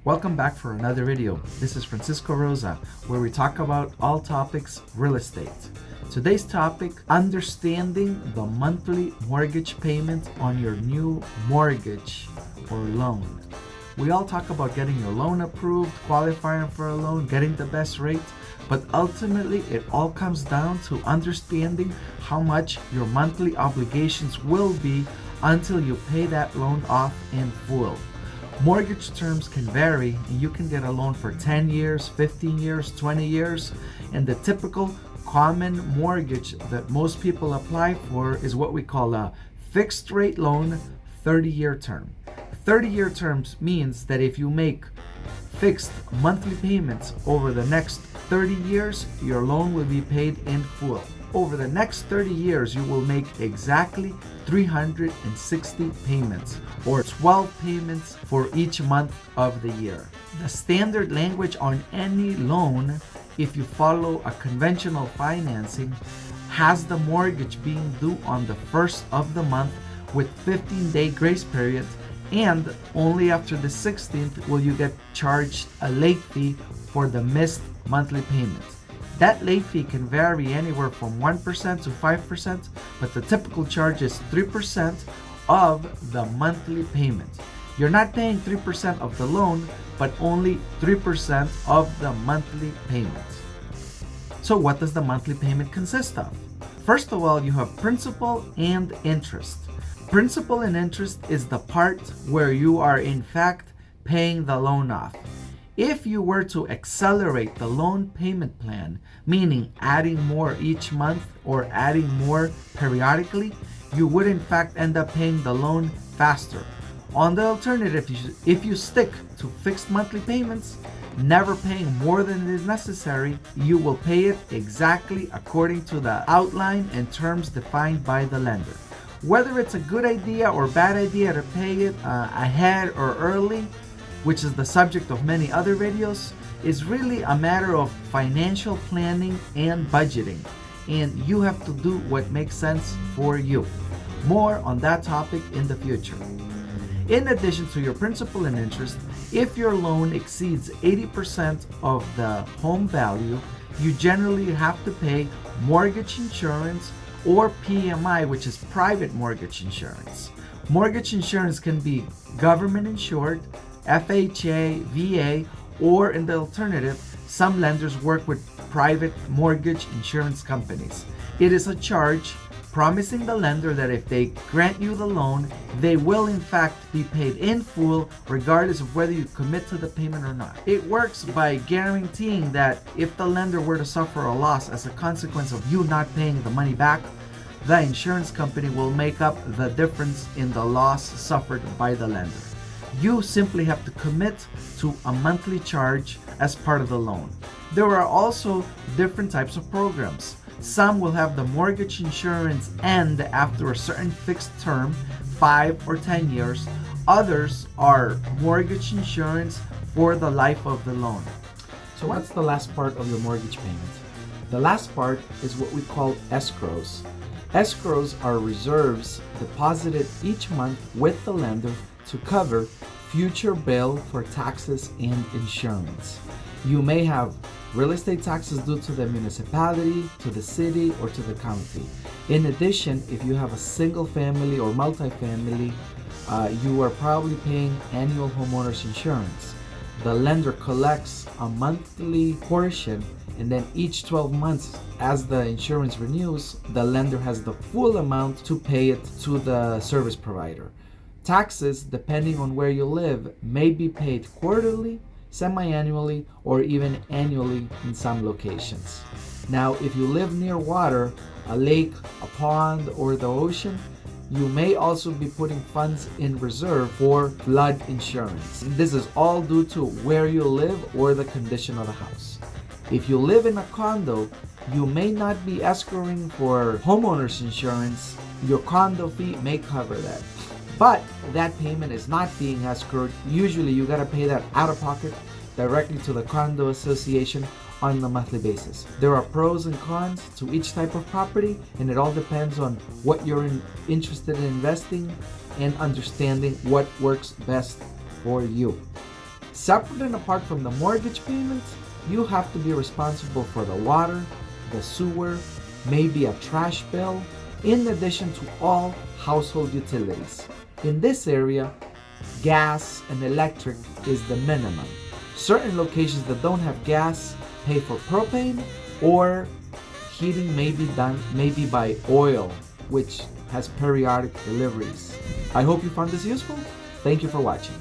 Welcome back for another video. This is Rosa, where we talk about all topics real estate. Today's topic, understanding the monthly mortgage payment on your new mortgage or loan. We all talk about getting your loan approved, qualifying for a loan, getting the best rate, but ultimately it all comes down to understanding how much your monthly obligations will be until you pay that loan off in full. Mortgage terms can vary, and you can get a loan for 10 years, 15 years, 20 years, and the typical common mortgage that most people apply for is what we call a fixed rate loan, 30-year term. 30-year terms means that if you make fixed monthly payments over the next 30 years, your loan will be paid in full. Over the next 30 years, you will make exactly 360 payments, or 12 payments for each month of the year. The standard language on any loan, if you follow a conventional financing, has the mortgage being due on the first of the month with 15-day grace period, and only after the 16th will you get charged a late fee for the missed monthly payment. That late fee can vary anywhere from 1% to 5%, but the typical charge is 3% of the monthly payment. You're not paying 3% of the loan, but only 3% of the monthly payment. So what does the monthly payment consist of? First of all, you have principal and interest. Principal and interest is the part where you are in fact paying the loan off. If you were to accelerate the loan payment plan, meaning adding more each month or adding more periodically, you would in fact end up paying the loan faster. On the alternative, if you stick to fixed monthly payments, never paying more than is necessary, you will pay it exactly according to the outline and terms defined by the lender. Whether it's a good idea or bad idea to pay it ahead or early, which is the subject of many other videos, is really a matter of financial planning and budgeting, and you have to do what makes sense for you. More on that topic in the future. In addition to your principal and interest, if your loan exceeds 80% of the home value, you generally have to pay mortgage insurance or PMI, which is private mortgage insurance. Mortgage insurance can be government insured, FHA, VA, or in the alternative, some lenders work with private mortgage insurance companies. It is a charge promising the lender that if they grant you the loan, they will in fact be paid in full regardless of whether you commit to the payment or not. It works by guaranteeing that if the lender were to suffer a loss as a consequence of you not paying the money back, the insurance company will make up the difference in the loss suffered by the lender. You simply have to commit to a monthly charge as part of the loan. There are also different types of programs. Some will have the mortgage insurance end after a certain fixed term, 5 or 10 years. Others are mortgage insurance for the life of the loan. So what's the last part of your mortgage payment? The last part is what we call escrows. Escrows are reserves deposited each month with the lender to cover future bill for taxes and insurance. You may have real estate taxes due to the municipality, to the city, or to the county. In addition, if you have a single family or multifamily, you are probably paying annual homeowners insurance. The lender collects a monthly portion, and then each 12 months, as the insurance renews, the lender has the full amount to pay it to the service provider. Taxes, depending on where you live, may be paid quarterly, semi-annually, or even annually in some locations. Now, if you live near water, a lake, a pond, or the ocean, you may also be putting funds in reserve for flood insurance. This is all due to where you live or the condition of the house. If you live in a condo, you may not be escrowing for homeowners insurance. Your condo fee may cover that. But that payment is not being escrowed. Usually you gotta pay that out of pocket directly to the condo association on a monthly basis. There are pros and cons to each type of property, and it all depends on what you're interested in investing and understanding what works best for you. Separate and apart from the mortgage payments, you have to be responsible for the water, the sewer, maybe a trash bill, in addition to all household utilities. In this area, gas and electric is the minimum. Certain locations that don't have gas pay for propane, or heating may be done maybe by oil, which has periodic deliveries. I hope you found this useful. Thank you for watching.